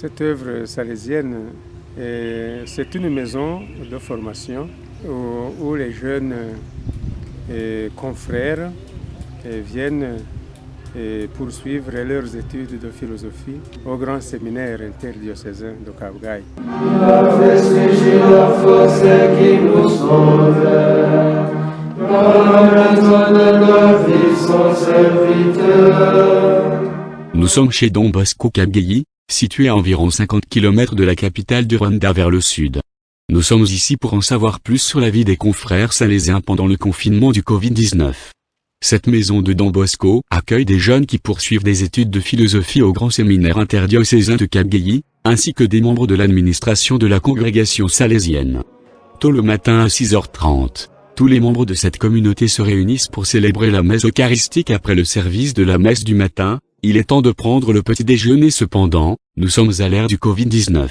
Cette œuvre salésienne, c'est une maison de formation où les jeunes confrères viennent poursuivre leurs études de philosophie au grand séminaire interdiocésain de Cap-Gaï. Nous sommes chez Don Bosco Cap-Gaï, situé à environ 50 km de la capitale du Rwanda vers le sud. Nous sommes ici pour en savoir plus sur la vie des confrères salésiens pendant le confinement du Covid-19. Cette maison de Don Bosco accueille des jeunes qui poursuivent des études de philosophie au grand séminaire interdiocésain de Cap-Gaï, ainsi que des membres de l'administration de la congrégation salésienne. Tôt le matin à 6h30, tous les membres de cette communauté se réunissent pour célébrer la messe eucharistique après le service de la messe du matin. Il est temps de prendre le petit déjeuner cependant, nous sommes à l'ère du Covid-19.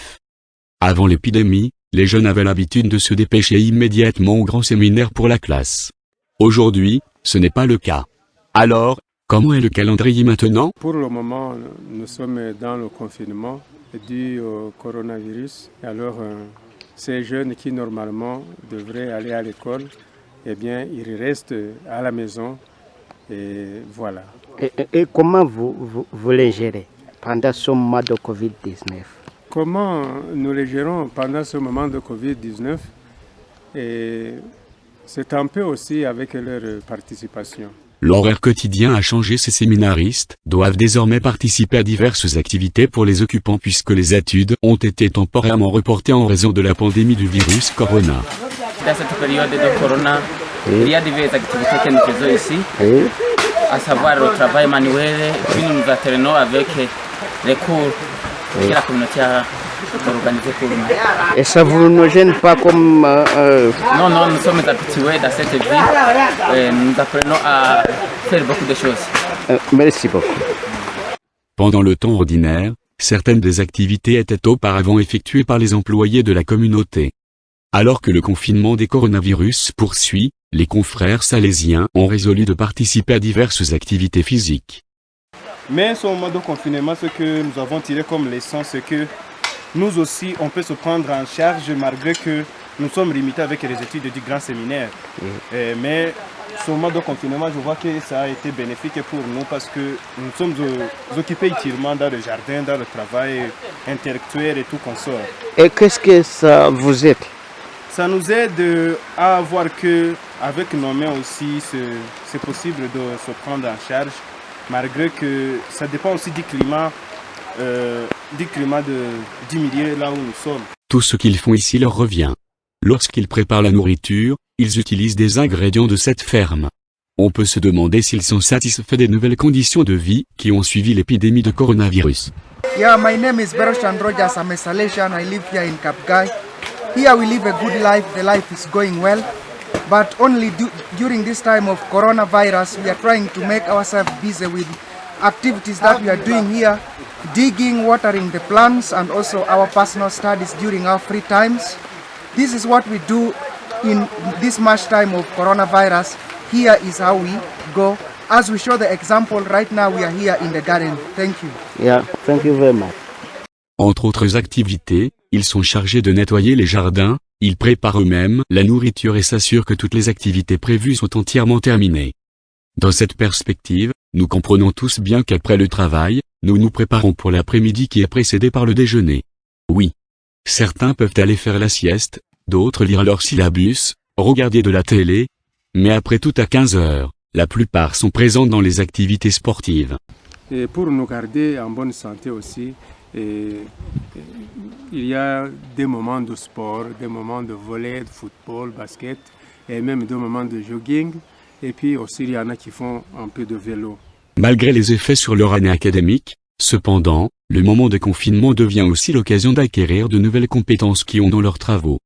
Avant l'épidémie, les jeunes avaient l'habitude de se dépêcher immédiatement au grand séminaire pour la classe. Aujourd'hui, ce n'est pas le cas. Alors, comment est le calendrier maintenant? Pour le moment, nous sommes dans le confinement dû au coronavirus. Alors, ces jeunes qui normalement devraient aller à l'école, eh bien, ils restent à la maison et voilà. Et comment vous les gérez pendant ce moment de Covid-19? Comment nous les gérons pendant ce moment de Covid-19? C'est un peu aussi avec leur participation. L'horaire quotidien a changé. Ces séminaristes doivent désormais participer à diverses activités pour les occupants puisque les études ont été temporairement reportées en raison de la pandémie du virus Corona. Dans cette période de Corona, il y a diverses activités que nous faisons ici, à savoir le travail manuel, puis nous nous alternons avec les cours que la communauté a organisés pour nous. Et ça ne vous gêne pas comme... Non, nous sommes habitués dans cette vie, nous apprenons à faire beaucoup de choses. Merci beaucoup. Pendant le temps ordinaire, certaines des activités étaient auparavant effectuées par les employés de la communauté. Alors que le confinement des coronavirus poursuit, les confrères salésiens ont résolu de participer à diverses activités physiques. Mais ce moment de confinement, ce que nous avons tiré comme leçon, c'est que nous aussi, on peut se prendre en charge malgré que nous sommes limités avec les études du grand séminaire. Mais ce moment de confinement, je vois que ça a été bénéfique pour nous parce que nous sommes occupés utilement dans le jardin, dans le travail intellectuel et tout consort. Et qu'est-ce que ça vous aide? Ça nous aide à voir que avec nos mains aussi, c'est possible de se prendre en charge, malgré que ça dépend aussi du climat du milieu là où nous sommes. Tout ce qu'ils font ici leur revient. Lorsqu'ils préparent la nourriture, ils utilisent des ingrédients de cette ferme. On peut se demander s'ils sont satisfaits des nouvelles conditions de vie qui ont suivi l'épidémie de coronavirus. Yeah, my name is Beroshan Rogers. I'm a Salesian. I live here in Cap-Gaï. Here we live a good life. The life is going well. But only during this time of coronavirus, we are trying to make ourselves busy with activities that we are doing here, digging, watering the plants, and also our personal studies during our free times. This is what we do in this much time of coronavirus. Here is how we go. As we show the example, right now we are here in the garden. Thank you. Yeah, thank you very much. Entre autres activités, ils sont chargés de nettoyer les jardins, ils préparent eux-mêmes la nourriture et s'assurent que toutes les activités prévues sont entièrement terminées. Dans cette perspective, nous comprenons tous bien qu'après le travail, nous nous préparons pour l'après-midi qui est précédé par le déjeuner. Oui. Certains peuvent aller faire la sieste, d'autres lire leur syllabus, regarder de la télé. Mais après tout à 15 heures, la plupart sont présents dans les activités sportives. Et pour nous garder en bonne santé aussi, il y a des moments de sport, des moments de volley, de football, basket, et même des moments de jogging. Et puis aussi, il y en a qui font un peu de vélo. Malgré les effets sur leur année académique, cependant, le moment de confinement devient aussi l'occasion d'acquérir de nouvelles compétences qui ont dans leurs travaux.